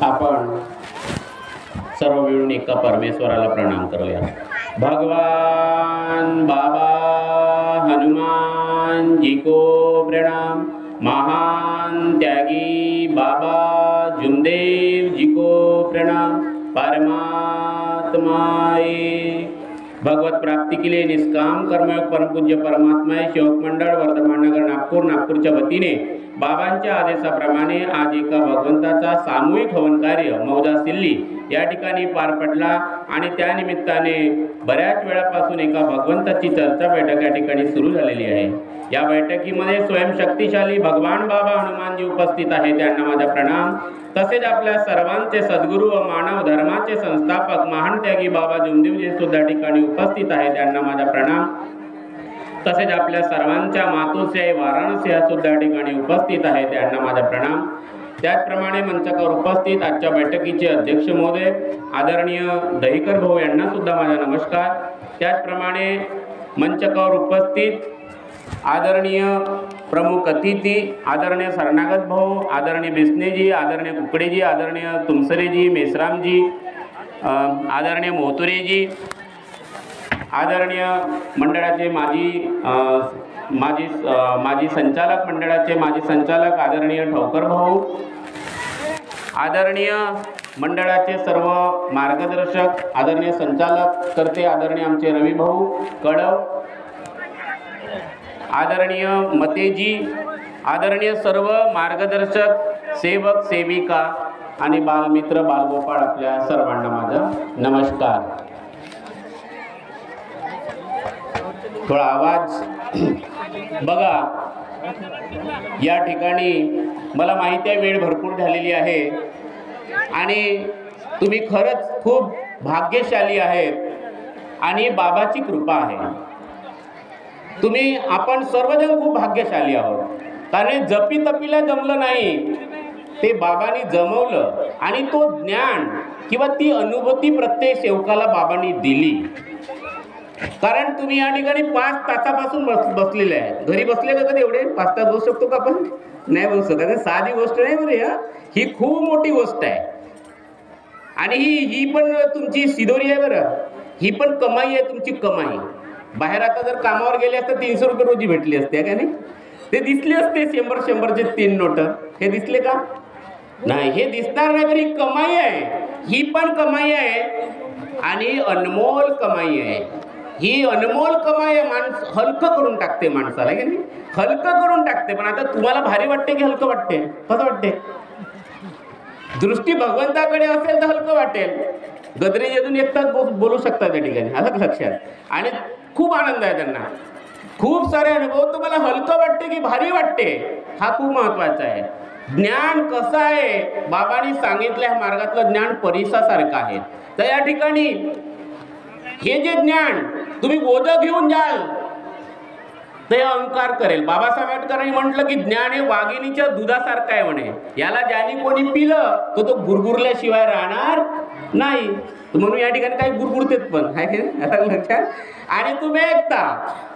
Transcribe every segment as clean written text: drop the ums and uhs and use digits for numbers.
आपण सर्व मिळून एका परमेश्वराला प्रणाम करूया। भगवान बाबा हनुमान जी को प्रणाम। महान त्यागी बाबा जुमदेव जी को प्रणाम। परमात्माए भगवत प्राप्ति के लिए निष्काम कर्मयोग परम पूज्य परमात्मा सेवक मंडळ वर्धमान नगर नागपूरच्या वतीने बाबांच्या आदेशाप्रमाणे आज एका भगवंताचा सामूहिक हवन कार्य मौजा सिल्ली या ठिकाणी पार पडला आणि त्या निमित्ताने बऱ्याच वेळापासून एका भगवंताची चर्चा बैठक या ठिकाणी सुरू झालेली आहे। या बैठकीमध्ये स्वयंशक्तिशाली भगवान बाबा हनुमानजी उपस्थित आहेत, त्यांना माझा प्रणाम। तसेच आपल्या सर्वांचे सद्गुरू व मानव धर्माचे संस्थापक महान त्यागी बाबा जुमदेवजी सुद्धा ठिकाणी उपस्थित आहेत, त्यांना माझा प्रणाम। तसेच आपल्या सर्वांच्या मातोश्री वाराणसी या सुद्धा ठिकाणी उपस्थित आहेत, त्यांना माझा प्रणाम। त्याचप्रमाणे मंचावर उपस्थित आजच्या बैठकीचे अध्यक्ष महोदय आदरणीय दहीकर भाऊ यांना सुद्धा माझा नमस्कार। त्याचप्रमाणे मंचावर उपस्थित आदरणीय प्रमुख अतिथी आदरणीय शरणागत भाऊ, आदरणीय बिस्नेजी, आदरणीय कुकडेजी, आदरणीय तुमसरेजी, मेसरामजी, आदरणीय मोहतुरेजी, आदरणीय मंडळाचे माजी संचालक मंडळाचे माजी संचालक आदरणीय ठोकर भाऊ, आदरणीय मंडळाचे सर्व मार्गदर्शक आदरणीय संचालक करते आदरणीय आमचे रवी भाऊ कडव, आदरणीय मतेजी, आदरणीय सर्व मार्गदर्शक सेवक सेविका आणि बालमित्र बालगोपाळ आपल्या सर्वांना माझा नमस्कार। थोडा आवाज बघा। या ठिकाणी मला माहिती आहे वेळ भरपूर झालेली आहे आणि तुम्ही खरंच खूप भाग्यशाली आहेत आणि बाबाची कृपा आहे। आपण सर्वजण खूप भाग्यशाली आहोत, कारण जपी तपीला जमलं नाही, ते बाबांनी जमवलं आणि तो ज्ञान किंवा ती अनुभूती प्रत्येक सेवकाला बाबांनी दिली। कारण तुम्ही या ठिकाणी 5 तासापासून बसलेले आहे। घरी बसले का कधी एवढे 5 तास बसू शकतो का आपण? नाही बसू शकत। साधी गोष्ट नाही बरे, ही खूप मोठी गोष्ट आहे आणि ही पण तुमची सिदोरी आहे बरं। ही पण कमाई आहे, तुमची कमाई। बाहेर आता जर कामावर गेले असते 300 रुपये रोजी भेटली असते का नाही? ते दिसले असते 100-100चे 3 नोट। हे दिसले का? नाही, हे दिसणार नाही, पण ही कमाई आहे। ही पण कमाई आहे आणि अनमोल कमाई आहे। ही अनमोल कमाई आहे, हलकं करून टाकते माणसाला, की नाही? हलकं करून टाकते। पण आता तुम्हाला भारी वाटते की हलकं वाटते? कसं वाटते? दृष्टी भगवंताकडे असेल तर हलकं वाटेल। गदरेज अजून एक तास बोलू शकता त्या ठिकाणी, आलं लक्षात? आणि खूप आनंद आहे त्यांना। खूप सारे अनुभव तुम्हाला हलकं वाटते की भारी वाटते, हा खूप महत्वाचा आहे। ज्ञान कसं आहे, बाबांनी सांगितल्या मार्गातलं ज्ञान परिसासारखं आहे। तर या ठिकाणी हे जे ज्ञान तुम्ही ओझं घेऊन जाल ते अहंकार करेल। बाबासाहेब आंबेडकरांनी म्हटलं की ज्ञान हे वाघिणीच्या दुधासारखं आहे म्हणे, याला ज्याने कोणी पिलं तो गुरगुरल्याशिवाय राहणार नाही। म्हणून या ठिकाणी काही गुरगुरतेत पण आहे लक्षात। आणि तुम्ही ऐकता,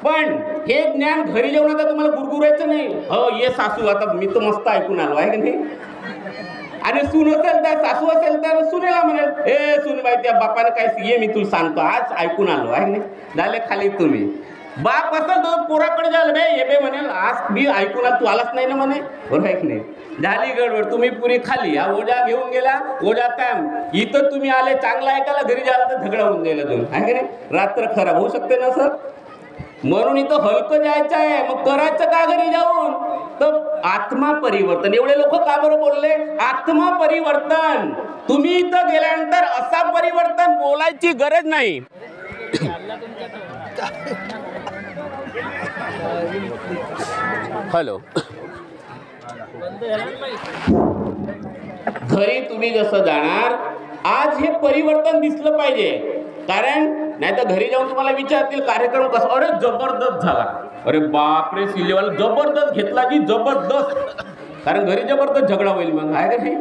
पण हे ज्ञान घरी जेवण आता तुम्हाला गुरगुरायचं नाही। हो ये सासू, आता मी तर मस्त ऐकून आलो आहे की नाही? आणि सून असेल तर सासू असेल तर सुनेला म्हणेल, ए सुनबाई त्या बापानं काय ये मी तुला सांगतो, आज ऐकून आलो आहे की नाही? झाले खाली तुम्ही। बाप असेल तर पोराकडे जाल, बे ये बे म्हणेल आज मी ऐकून तू आलाच नाही ना म्हणे, बरोबर आहे की नाही? झाली गडबड, तुम्ही पुरी खाली। हा ओझा घेऊन गेला, ओझा काम इथं तुम्ही आले चांगला ऐकायला, घरी जाल तर झगडा होऊन जाईल तुम्ही, आहे की नाही? रात्र खराब होऊ शकते ना सर। म्हणून इथं हलकं जायचं आहे, मग करायचं का घरी जाऊन? तर आत्मा परिवर्तन। एवढे लोक का बरं बोलले? आत्मा परिवर्तन। तुम्ही इथं गेल्यानंतर असा परिवर्तन बोलायची गरज नाही। हॅलो, घरी तुम्ही जसं जाणार आज हे परिवर्तन दिसलं पाहिजे, कारण नाही तर घरी जाऊन तुम्हाला विचारतील कार्यक्रम कसा, अरे जबरदस्त झाला, अरे बापरे सिलेवाला जबरदस्त घेतला की जबरदस्त, कारण घरी जबरदस्त झगडा होईल मग, आहे का नाही?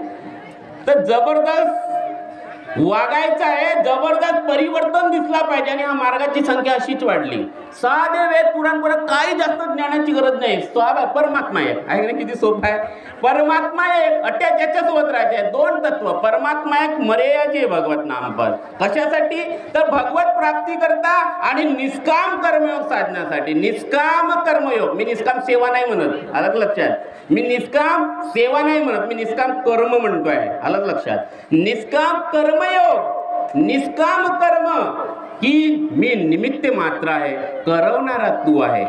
तर जबरदस्त वागायचं आहे, जबरदस्त परिवर्तन दिसला पाहिजे. आणि हा मार्गाची संख्या अशीच वाढली. साधे वेद पुराण परत काही जास्त ज्ञानाची गरज नाही. परमात्मा एक आहे ना, किती सोपं आहे. परमात्मा एक अट्याच याच्यासोबत राहायचे. दोन तत्व, परमात्मा एक, मर्याजे भगवत नामपद. कशासाठी? तर भगवत प्राप्ती करता आणि निष्काम कर्मयोग साधण्यासाठी. निष्काम कर्मयोग, मी निष्काम सेवा नाही म्हणत, अलग लक्षात. मी निष्काम सेवा नाही म्हणत, मी निष्काम कर्म म्हणतोय, अलग लक्षात. निष्काम कर्मयोग, निष्काम कर्म की मी निमित्त मात्र आहे, करवणारा तू आहे.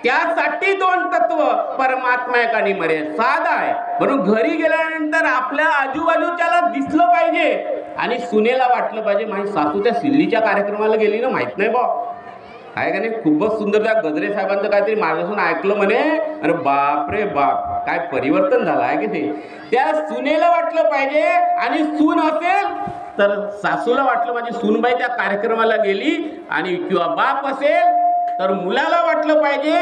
त्यासाठी दोन तत्व, परमात्मा एक आणि मर्यादा. साधा आहे. म्हणून घरी गेल्यानंतर आपल्या आजूबाजूच्याला दिसलं पाहिजे आणि सुनेला वाटलं पाहिजे माझी सासू त्या सिल्लीच्या कार्यक्रमाला गेली ना, माहित नाही बा आहे का नाही. खूपच सुंदर. त्या गजरे साहेबांचं काहीतरी माझ्यासून ऐकलं म्हणे, अरे बाप रे बाप, काय परिवर्तन झालं आहे की ते. त्या सुनेला वाटलं पाहिजे आणि सून असेल तर सासूला वाटलं माझी सूनबाई त्या कार्यक्रमाला गेली. आणि किंवा बाप असेल तर मुलाला वाटलं पाहिजे,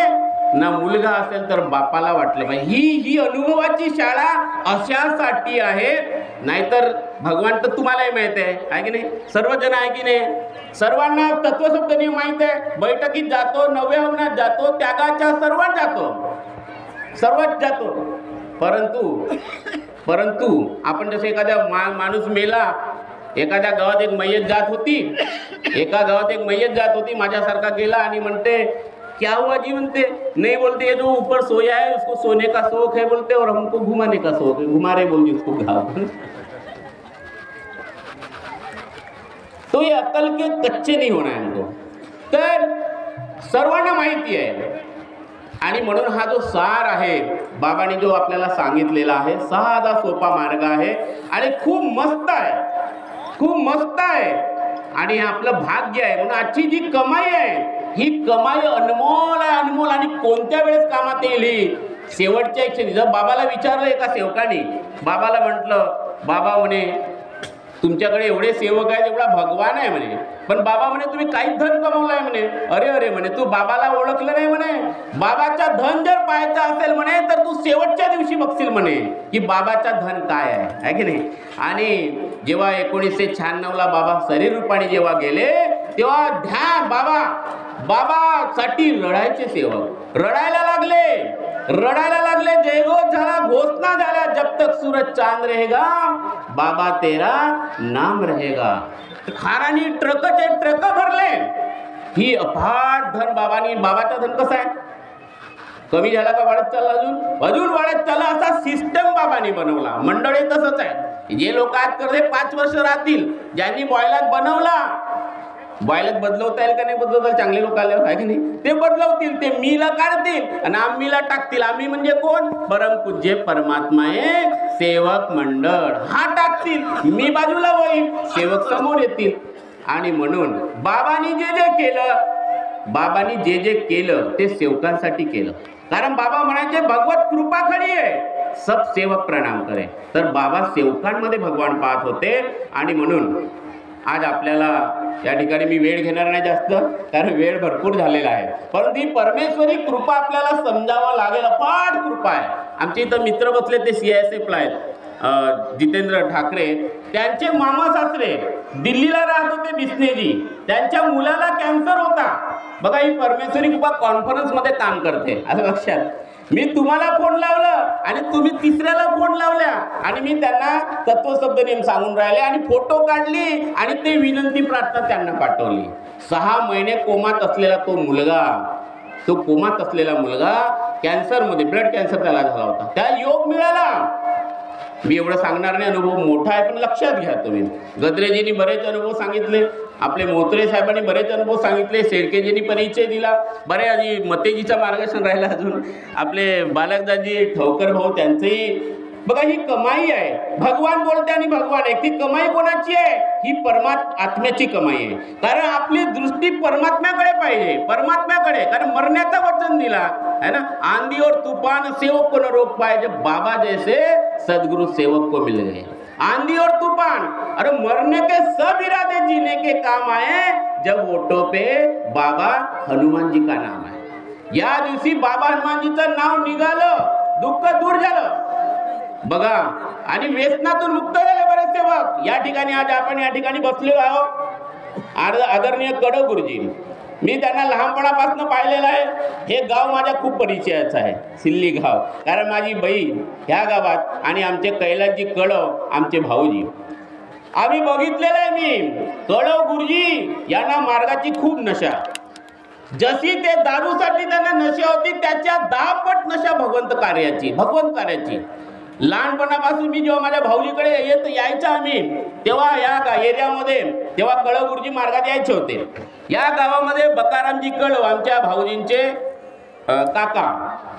ना मुलगा असेल तर बापाला वाटलं पाहिजे. ही अनुभवाची शाळा अशासाठी आहे. नाहीतर भगवान तर तुम्हालाही माहित आहे की नाही, सर्वजण आहे की नाही, सर्वांना तत्वशब्द नियम माहित आहे. बैठकीत जातो, नवव्या हवनात जातो, त्यागाच्या सर्वात जातो. परंतु आपण जसं एखाद्या माणूस मेला, एखाद्या गावात एक मय्यत जात होती, माझ्यासारखा गेला आणि म्हणते क्या हुआ जी, म्हणते नहीं, बोलते ये जो ऊपर सोया है उसको सोने का शौक है बोलते, और हमको घुमाने का शौक है, घुमा रहे बोलते उसको गाँव. तो ये अकल के कच्चे नहीं होना है हमको. तर सर्वांना माहिती आहे. आणि म्हणून हा जो सार आहे बाबांनी जो आपल्याला सांगितलेला आहे, साधा सोपा मार्ग आहे आणि खूप मस्त आहे. आणि आपलं भाग्य आहे. म्हणून आजची जी कमाई आहे ही कमाई अनमोल आहे, अनमोल. आणि कोणत्या वेळेस कामात येईल? शेवटच्या इच्छेने. जर बाबाला विचारलं एका सेवकाने, बाबाला म्हटलं, बाबा म्हणे तुमच्याकडे एवढे सेवक आहेत, एवढा भगवान आहे म्हणे, पण बाबा म्हणे तुम्ही काहीच धन कमवलंय म्हणे. अरे म्हणे तू बाबाला ओळखलं नाही म्हणे. बाबाचा धन जर पाहायचा असेल म्हणे तर तू शेवटच्या दिवशी बघशील म्हणे की बाबाचा धन काय आहे की नाही. आणि जेव्हा 1996ला बाबा शरीर रूपाने जेव्हा गेले तेव्हा ध्यान बाबासाठी रडायचे सेवक, रडायला लागले. जयघोष झाला, घोषणा झाल्या, जब तक सूरज चांद रहेगा बाबा तेरा नाम रहेगा. खारानी ट्रक भरले. ही अफाट धन बाबाचा धन कसा आहे, कमी झाला का वाढत चालला, अजून वाढत चालला. असा सिस्टम बाबांनी बनवला. मंडळी तसंच आहे. जे लोक आज करते 5 वर्ष राहतील, ज्यांनी बॉयलर बनवला, बॉयलर बदलवता येईल का नाही बदलवता, चांगले लोक आले आहे की नाही, ते बदलवतील, ते मीला काढतील आणि आम्हीला टाकतील. आम्ही म्हणजे कोण? परमपूज्य परमात्मा आहे, सेवक मंडळ हा टाकतील, मी बाजूला होईल, सेवक समोर येतील. आणि म्हणून बाबांनी जे केलं ते सेवकांसाठी केलं. कारण बाबा म्हणायचे भगवत कृपा खरी आहे, सब सेवक प्रणाम करे. तर बाबा सेवकांमध्ये भगवान पाहत होते. आणि म्हणून आज आपल्याला या ठिकाणी मी वेळ घेणार नाही जास्त, कारण वेळ भरपूर झालेला आहे. परंतु ही परमेश्वरी कृपा आपल्याला समजावं लागेल. अफाट कृपा आहे. आमचे इथं मित्र बसले, ते CISFला आहेत, जितेंद्र ठाकरे. त्यांचे मामा सासरे दिल्लीला राहत होते, बिस्नेजी. त्यांच्या मुलाला कॅन्सर होता. बघा, ही परमेश्वरी कृपा कॉन्फरन्समध्ये काम करते, असं लक्षात. मी तुम्हाला फोन लावलं आणि तुम्ही तिसऱ्याला फोन लावल्या आणि मी त्यांना तत्वशब्द नियम सांगून राहिले आणि फोटो काढली आणि ते विनंती प्रार्थना त्यांना पाठवली. 6 महिने कोमात असलेला मुलगा कॅन्सरमध्ये, ब्लड कॅन्सर त्याला झाला होता. त्या योग मिळाला. मी एवढं सांगणार नाही, अनुभव मोठा आहे, पण लक्षात घ्या तुम्ही. गद्रेजींनी बरेच अनुभव सांगितले, आपले मोत्रे साहेबांनी बरेच अनुभव सांगितले, शेळकेजींनी परिचय दिला, बरे आधी मतेजीचा मार्गदर्शन राहिला, अजून आपले बालकदाजी ठवकर भाऊ त्यांचंही. बघा, ही कमाई आहे. भगवान बोलते आणि भगवान आहे. ती कमाई कोणाची आहे? ही आत्म्याची कमाई आहे. कारण आपली दृष्टी परमात्म्याकडे पाहिजे, परमात्म्याकडे. कारण मरण्याचं वचन दिला है ना, आंधी और तूफान सेवक को न रोक पाए, जब बाबा जैसे सदगुरु सेवक को मिल गए. आंधी और तूफान, अरे मरने के सब इरादे जीने के काम आए जब ओटो पे बाबा हनुमान जी का नाम आहे. या दिवशी बाबा हनुमानजीचं नाव निघालं, दुःख दूर झालं. बघा, आणि व्यसनातून मुक्त झाले बरेचसे सेवक या ठिकाणी आज आपण या ठिकाणी बसलेलो आहोत, आदरणीय कडव गुरुजी. मी त्यांना लहानपणापासून पाहिलेलं आहे. हे गाव माझ्या खूप परिचयाचं आहे, सिल्ली गाव, कारण माझी बहीण ह्या गावात आणि आमचे कैलासजी कडव आमचे भाऊजी. आम्ही बघितलेलं आहे. मी कडव गुरुजी यांना मार्गाची खूप नशा. जशी ते दारूसाठी त्यांना नशा होती त्याच्या 10 पट नशा भगवंत कार्याची. लहानपणापासून मी जेव्हा माझ्या भाऊजीकडे यायचं आम्ही, तेव्हा या एरियामध्ये तेव्हा कडव गुरुजी मार्गात यायचे होते. या गावामध्ये बकारामजी कडव आमच्या भाऊजींचे काका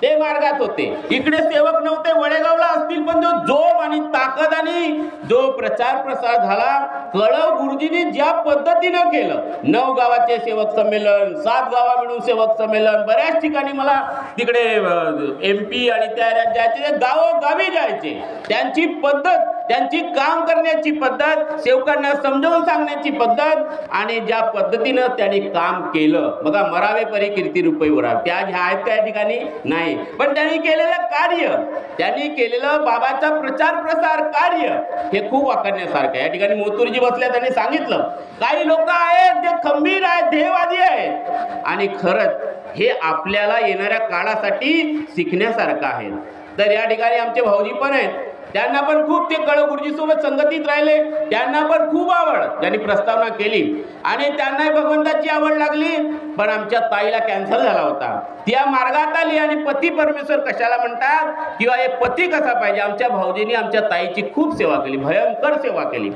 ते मार्गात होते. इकडे सेवक नव्हते, वडेगावला असतील, पण जो जोम आणि ताकद आणि जो प्रचार प्रसार झाला कडव गुरुजींनी ज्या पद्धतीनं केलं. 9 गावाचे सेवक संमेलन, 7 गावा मिळून सेवक संमेलन, बऱ्याच ठिकाणी मला तिकडे MP आणि त्या राज्याचे गावोगावी जायचे. त्यांची पद्धत, त्यांची काम करण्याची पद्धत, सेवकांना समजावून सांगण्याची पद्धत आणि ज्या पद्धतीनं त्यांनी काम केलं बघा. मरावे परी कीर्ती रुपये उरावे, त्या ह्या आहेत त्या ठिकाणी नाही, पण त्यांनी केलेलं कार्य, त्यांनी केलेलं बाबाचा प्रचार प्रसार कार्य हे खूप वाखाणण्यासारखं आहे. या ठिकाणी मोतूरजी बसल्या, त्यांनी सांगितलं काही लोक आहेत जे खंबीर आहेत, ध्येयवादी आहेत आणि खरंच हे आपल्याला येणाऱ्या काळासाठी शिकण्यासारखं आहे. तर या ठिकाणी आमचे भाऊजी पण आहेत, त्यांना पण खूप ते कडव गुरुजी सोबत संगतीत राहिले. त्यांना पण खूप आवड, त्यांनी प्रस्तावना केली आणि त्यांनाही भगवंताची आवड लागली. पण आमच्या ताईला कॅन्सर झाला होता, त्या मार्गात आली आणि पती परमेश्वर कशाला म्हणतात किंवा एक पती कसा पाहिजे, आमच्या भाऊजींनी आमच्या ताईची खूप सेवा केली, भयंकर सेवा केली.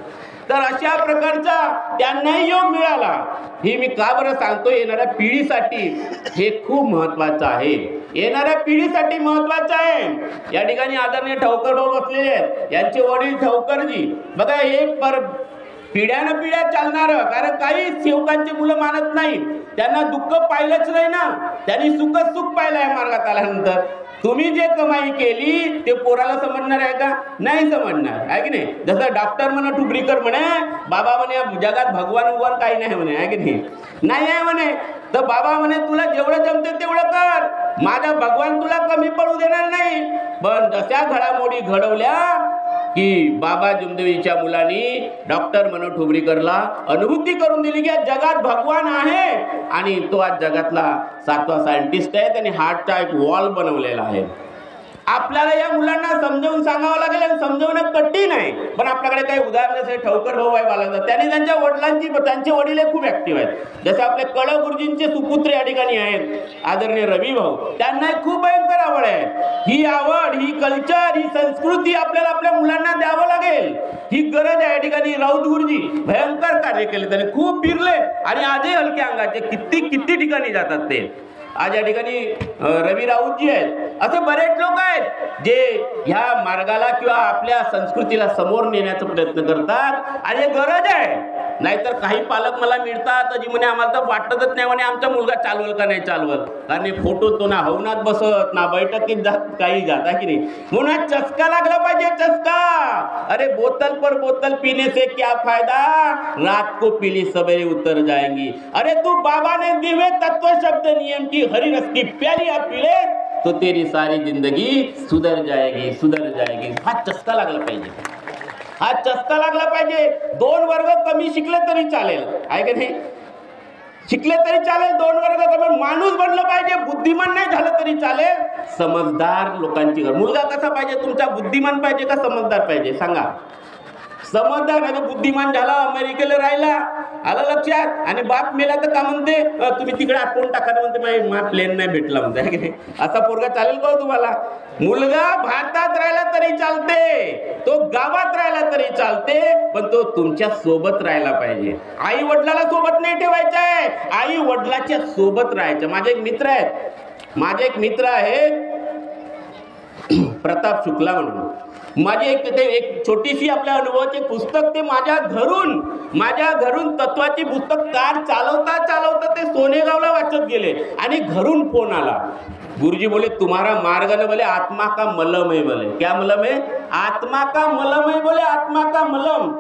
तर अशा प्रकारचा त्यांनाही योग मिळाला. हे मी का बरं सांगतो, येणाऱ्या पिढीसाठी हे खूप महत्वाचं आहे, येणाऱ्या पिढीसाठी महत्वाचं आहे. या ठिकाणी आदरणीय ठवकर भाऊ बसलेले आहेत, यांचे वडील ठवकरजी बघा. हे पिढ्यानं पिढ्या चालणारं, कारण काही सेवकांची मुलं मानत नाही, त्यांना दुःख पाहिलंच नाही ना, त्यांनी सुख पाहिलं आहे मार्गात आल्यानंतर. तुम्ही जे कमाई केली ते पोराला समजणार आहे का? नाही समजणार, आहे की नाही. जसं डॉक्टर म्हणे ठुबरीकर म्हणे, बाबा म्हणे जगात भगवान काही नाही म्हणे, आहे की नाही आहे म्हणे. तर बाबा म्हणे तुला जेवढं जमते तेवढं कर, माझा भगवान तुला कमी पडू देणार नाही. पण जशा घडामोडी घडवल्या की बाबा जुमदेवीच्या मुलांनी डॉक्टर मनोहर ठुबरीकरला अनुभूती करून दिली की जगात भगवान आहे आणि तो आज जगातला 7वा सायंटिस्ट आहे. त्याने हार्टचा एक वॉल बनवलेला आहे. आपल्याला या मुलांना समजावून सांगावं लागेल आणि समजवणं कठीण आहे. पण आपल्याकडे काही उदाहरण ठवकर भाऊ आहे बालाजी, त्यांनी त्यांच्या वडिलांची, त्यांचे वडील खूप ऍक्टिव्ह आहेत. जसे आपले कडव गुरुजींचे सुपुत्र या ठिकाणी आहेत आदरणीय रवी भाऊ, त्यांना खूप भयंकर आवड आहे. ही आवड, ही कल्चर, ही संस्कृती आपल्याला आपल्या मुलांना द्यावं लागेल, ही गरज आहे. या ठिकाणी राऊत गुरुजी भयंकर कार्य केले, त्यांनी खूप फिरले आणि आजही हलक्या अंगाचे किती ठिकाणी जातात ते. आज या ठिकाणी रवी राऊतजी आहेत, असे बरेच लोक आहेत जे ह्या मार्गाला किंवा आपल्या संस्कृतीला समोर नेण्याचा प्रयत्न करतात आणि हे गरज आहे. नाहीतर काही पालक मला मिळतात जी म्हणे आम्हाला तर वाटतच नाही म्हणे आमचा मुलगा चालवल का नाही चालवल, कारण फोटो तो ना हवनात बसत ना बैठकीत जात, काही जात, आहे की नाही. म्हणून चस्का लागला पाहिजे, चस्का. अरे बोतल पर बोतल पीने से क्या फायदा, रात को पीली सवेरे उतर जाएंगी. अरे तू बाबा ने दिए तत्व शब्द नियम की हरी रस की प्याली आप पीले तो तेरी सारी जिंदगी सुधर जाएगी. हा चस्का लागला पाहिजे, हा चस्का लागला पाहिजे. 2 वर्ग कमी शिकले तरी चालेल, आहे की नाही, शिकले तरी चालेल, 2 वर्ग कमी, माणूस बनलं पाहिजे, बुद्धिमान नाही झालं तरी चालेल. समजदार लोकांची मुलगा कसा पाहिजे तुमचा, बुद्धिमान पाहिजे का समजदार पाहिजे सांगा. समजदार नाही तर बुद्धिमान झाला, अमेरिकेला राहिला, आलं लक्षात, आणि बाप मेला तर का म्हणते तुम्ही तिकडे आटवून टाका म्हणते, माझा प्लेन नाही भेटला म्हणते. असा पोरगा चालेल का तुम्हाला? मुलगा भारतात राहिला तरी चालते, तो गावात राहिला तरी चालते, पण तो तुमच्या सोबत राहायला पाहिजे. आई वडिलाला सोबत नाही ठेवायचं आहे, आई वडिलाच्या सोबत राहायचं. माझे एक मित्र आहेत प्रताप शुक्ला म्हणून, माझी एक छोटीशी आपल्या अनुभवाचे पुस्तक, ते माझ्या घरून तत्वाची पुस्तक कार चालवता ते सोनेगावला वाचत गेले आणि घरून फोन आला, गुरुजी बोले तुम्हारा मार्ग न बोले आत्मा का मलम है. बोले क्या मलम है? आत्मा का मलम है, बोले आत्मा का मलम.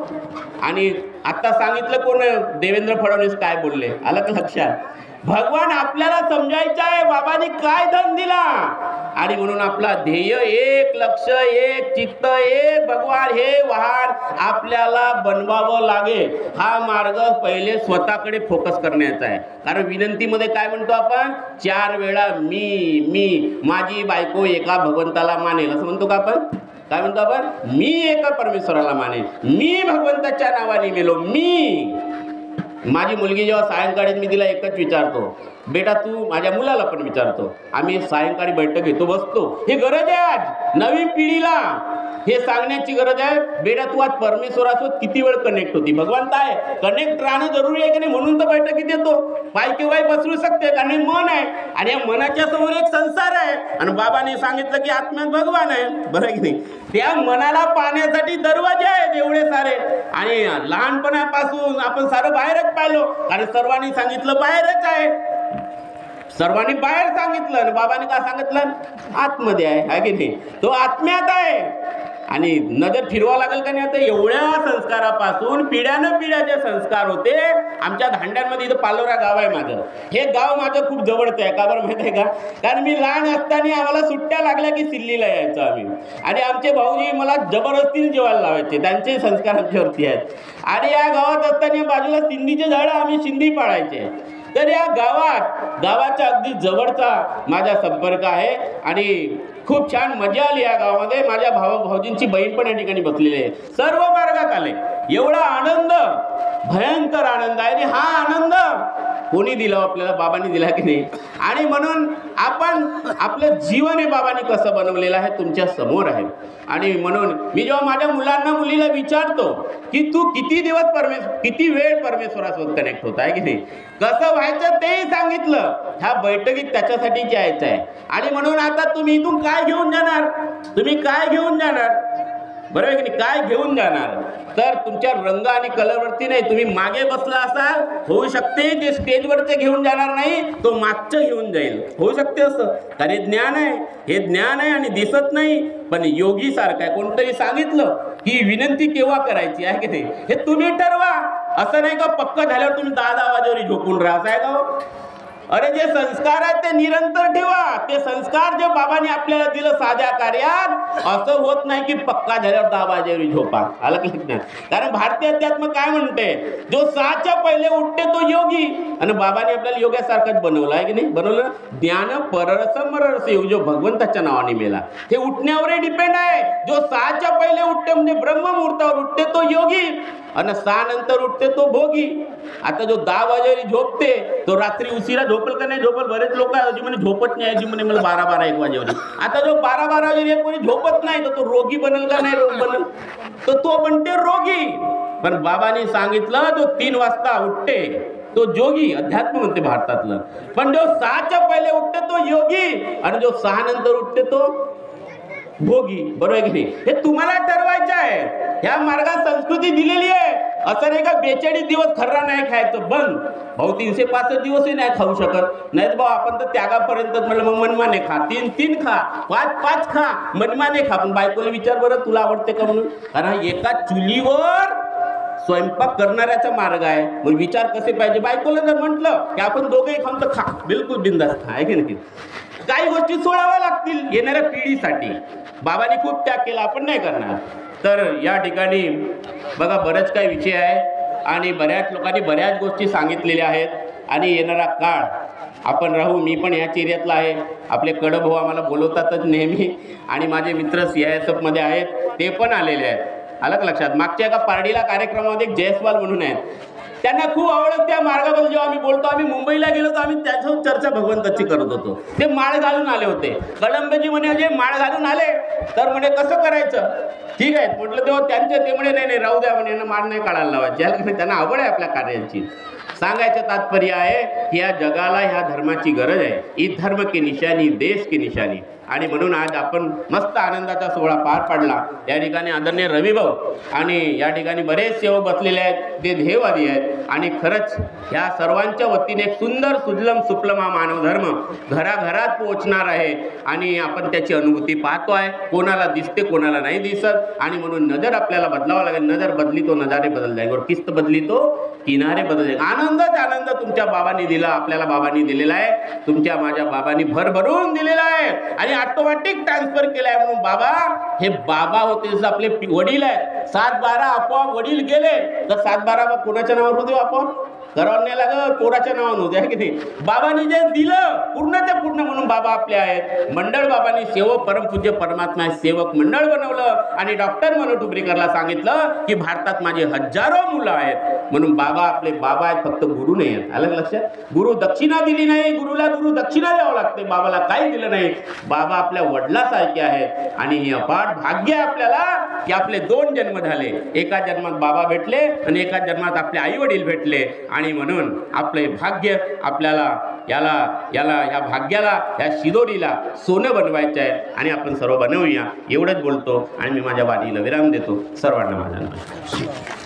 आणि आता सांगितलं कोण, देवेंद्र फडणवीस काय बोलले, आलं का लक्षात. भगवान आपल्याला समजायचं आहे, बाबांनी काय धन दिला, आणि म्हणून आपला ध्येय एक, लक्ष एक, चित्त एक, भगवान हे वाहन आपल्याला बनवावं लागेल. हा मार्ग पहिले स्वतःकडे फोकस करण्याचा आहे. कारण विनंतीमध्ये काय म्हणतो आपण? 4 वेळा मी माझी बायको एका भगवंताला मानेल असं म्हणतो का आपण? काय म्हणतो आपण? मी एका परमेश्वराला मानेल, मी भगवंताच्या नावाने मेलो. मी माझी मुलगी जेव्हा सायंकाळी मी तिला एकच विचारतो, बेटा तू, माझ्या मुलाला पण विचारतो, आम्ही सायंकाळी बैठक घेतो, बसतो. हे गरज आहे आज नवीन पिढीला, हे सांगण्याची गरज आहे. बेटा तू आज परमेश्वरासोबत किती वेळ कनेक्ट होती? भगवंत आहे, कनेक्ट राहणं जरुरी आहे की नाही? म्हणून तर बैठकीत येतो. पाय किंवा बसू शकते कारण मन आहे, आणि या मनाच्या समोर एक संसार आहे, आणि बाबाने सांगितलं की आत्म्यात भगवान आहे. बरं की नाही? त्या मनाला पाहण्यासाठी दरवाजे आहेत एवढे सारे, आणि लहानपणापासून आपण सारं बाहेरच पाहिलो, कारण सर्वांनी सांगितलं बाहेरच आहे. सर्वांनी बाहेर सांगितलं, आणि बाबाने काय सांगितलं? आतमध्ये आहे की नाही? तो आत्म्यात आहे. आणि नजर फिरवा लागेल का नाही? आता एवढ्या संस्कारापासून पिढ्यानं पिढ्याचे संस्कार होते. आमच्या धांड्यांमध्ये इथं पालोरा गाव आहे माझं. हे गाव माझं खूप जवळचं आहे. का बरं माहिती आहे का? कारण मी लहान असताना आम्हाला सुट्ट्या लागल्या की सिल्लीला यायचो आम्ही, आणि आमचे भाऊजी मला जबरदस्तीने जेवायला लावायचे. त्यांचे संस्कार आमच्यावरती आहेत. आणि या गावात असताना बाजूला सिंधीचे झाडं, आम्ही सिंधी पाळायचे. तर या गावाच्या अगदी जवळचा माझा संपर्क आहे, आणि खूप छान मजा आली या गावामध्ये. माझ्या भाऊजींची बहीण पण या ठिकाणी बसलेली आहे. सर्व मार्गात आले. एवढा आनंद, भयंकर आनंद आहे. आणि हा आनंद कोणी दिला आपल्याला? बाबांनी दिला की नाही? आणि म्हणून आपण आपलं जीवन हे बाबांनी कसं बनवलेलं आहे तुमच्या समोर आहे. आणि म्हणून मी जेव्हा माझ्या मुलीला विचारतो की तू किती वेळ परमेश्वरासोबत कनेक्ट होत आहे की नाही, कसं व्हायचं तेही सांगितलं. ह्या बैठकीत त्याच्यासाठी यायचं आहे. आणि म्हणून आता तुम्ही इथून काय घेऊन जाणार? तुम्ही काय घेऊन जाणार? बरोबर की नाही? काय घेऊन जाणार? तर तुमच्या रंग आणि कलरवरती नाही. तुम्ही मागे बसला असाल, होऊ शकते जे स्टेजवरचे घेऊन जाणार नाही, तो मागचं घेऊन जाईल. होऊ शकते असं. कारण हे ज्ञान आहे, हे ज्ञान आहे, आणि दिसत नाही पण योगी सारखं आहे. कोणतरी सांगितलं की विनंती केव्हा करायची आहे की नाही, हे तुम्ही ठरवा. असं नाही का पक्क झाल्यावर तुम्ही 10 वाजेवर झोपून राहा, असं आहे का? अरे जे संस्कार आहेत ते निरंतर ठेवा. ते संस्कार जे बाबांनी आपल्याला दिलं साध्या कार्यात, असं होत नाही की पक्का झाल्यावर 10 वाजेवर झोपा. आलं की नाही? कारण भारतीय अध्यात्म काय म्हणते? जो 6च्या पहिले उठते तो योगी. आणि बाबांनी आपल्याला योग्यासारखंच बनवलं आहे की नाही? बनवलं. ज्ञान पररस योग जो भगवंताच्या नावाने मेला, हे उठण्यावरही डिपेंड आहे. जो 6च्या पहिले उठते म्हणजे ब्रह्ममुहूर्तावर उठते तो योगी, आणि 6 नंतर उठते तो भोगी. आता जो 10 वाजेवर झोपते तो रात्री उशिरा झोपल का नाही झोपल? बरेच लोक आहे म्हणे झोपत नाही, जी म्हणे मला 12-1 वाजेवर. आता जो 12-12 वाजेवर कोणी झोपत नाही तर तो रोगी बनल का नाही? रोग बनल. तर तो बनते रोगी. पण बाबांनी सांगितलं जो 3 वाजता उठते तो जोगी, अध्यात्म म्हणते भारतातलं. पण जो 6च्या पहिले उठते तो योगी, आणि जो 6 नंतर उठते तो भोगी. बरोबर की नाही? हे तुम्हाला ठरवायचं आहे. ह्या मार्गात संस्कृती दिलेली आहे. असं नाही का 42 दिवस खर्रा नाही खायचं बंद. भाऊ 365 दिवसही नाही खाऊ शकत. नाही भाऊ आपण तर त्यागापर्यंत म्हणलं मग मनमाने खा, 3 खा, 5 खा, मनमाने खा. पण बायकोला विचार बरं तुला आवडते का म्हणून. कारण एका चुलीवर स्वयंपाक करणाऱ्याचा मार्ग आहे. मग विचार कसे पाहिजे? बायकोला जर म्हटलं की आपण दोघेही खाऊन तर खा, बिलकुल बिंदास खा, आहे की नाही? काही गोष्टी सोडाव्या लागतील येणाऱ्या पिढीसाठी. बाबांनी खूप त्याग केला, आपण नाही करणार. तर या ठिकाणी बघा बरेच काही विषय आहे, आणि बऱ्याच लोकांनी बऱ्याच गोष्टी सांगितलेल्या आहेत. आणि येणारा काळ आपण राहू. मी पण याच एरियातला आहे. आपले कडभाऊ आम्हाला बोलवतातच नेहमी, आणि माझे मित्र CISF मध्ये आहेत, ते पण आलेले आहेत. आलं का लक्षात? मागच्या एका पार्टीला कार्यक्रमामध्ये एक जयस्वाल म्हणून आहेत, त्यांना खूप आवडत त्या मार्गाबद्दल. जेव्हा आम्ही बोलतो, आम्ही मुंबईला गेलो तर आम्ही त्याच्यावर चर्चा भगवंताची करत होतो. ते माळ घालून आले होते. कळंबजी म्हणे जे माळ घालून आले तर म्हणे कसं करायचं? ठीक आहे म्हटलं. तेव्हा ते म्हणे नाही राहू द्या म्हणे, यांना माळ नाही काढायला लावायची. त्यांना आवड आहे आपल्या कार्याची. सांगायचं तात्पर्य आहे की या जगाला ह्या धर्माची गरज आहे. इस धर्म की निशानी देश की निशानी. आणि म्हणून आज आपण मस्त आनंदाचा सोहळा पार पाडला. या ठिकाणी आदरणीय रविभाऊ आणि या ठिकाणी बरेच सेवक बसलेले आहेत, ते ध्येयवादी आहेत. आणि खरंच ह्या सर्वांच्या वतीने एक सुंदर सुजलम सुफलम हा मानवधर्म घराघरात पोहोचणार आहे, आणि आपण त्याची अनुभूती पाहतो आहे. कोणाला दिसते कोणाला नाही दिसत. आणि म्हणून नजर आपल्याला बदलावा लागेल. नजर बदली तो नजारे बदल जाएंगे, और किस्त बदली तो किनारे बदलले. आनंदच आनंद तुमच्या बाबांनी दिला, आपल्याला बाबांनी दिलेला आहे, तुमच्या माझ्या बाबांनी भरभरून दिलेला आहे आणि ऑटोमॅटिक ट्रान्सफर केलाय. म्हणून बाबा हे बाबा होते, जसं आपले वडील आहेत. 7-12 आपोआप वडील गेले तर 7-12 कोणाच्या नावावर होते आपोआप? करावं नाही लागत, पोराच्या नावानं होते आहे की नाही. बाबांनी जे दिलं पूर्णच्या पूर्ण म्हणून बाबा आपले आहेत. मंडळ बाबांनी सेवक परमपूज्य परमात्मा सेवक मंडळ बनवलं आणि डॉक्टर मनोहर टुबरीकरला सांगितलं की भारतात माझे हजारो मुलं आहेत म्हणून बाबा आपले बाबा आहेत, फक्त गुरु नाही आहेत. आलं लक्षात? गुरु दक्षिणा दिली नाही, गुरुला गुरु दक्षिणा द्यावं लागते, बाबाला काही दिलं नाही. बाबा आपल्या वडिलासारखे आहेत आणि हे अपाट भाग्य आहे आपल्याला की आपले 2 जन्म झाले. एका जन्मात बाबा भेटले आणि एका जन्मात आपले आई वडील भेटले आणि म्हणून आपले भाग्य आपल्याला या भाग्याला, या शिदोरीला सोनं बनवायचं आहे आणि आपण सर्व बनवूया. एवढंच बोलतो आणि मी माझ्या वाणीला विराम देतो. सर्वांना माझा नमस्कार.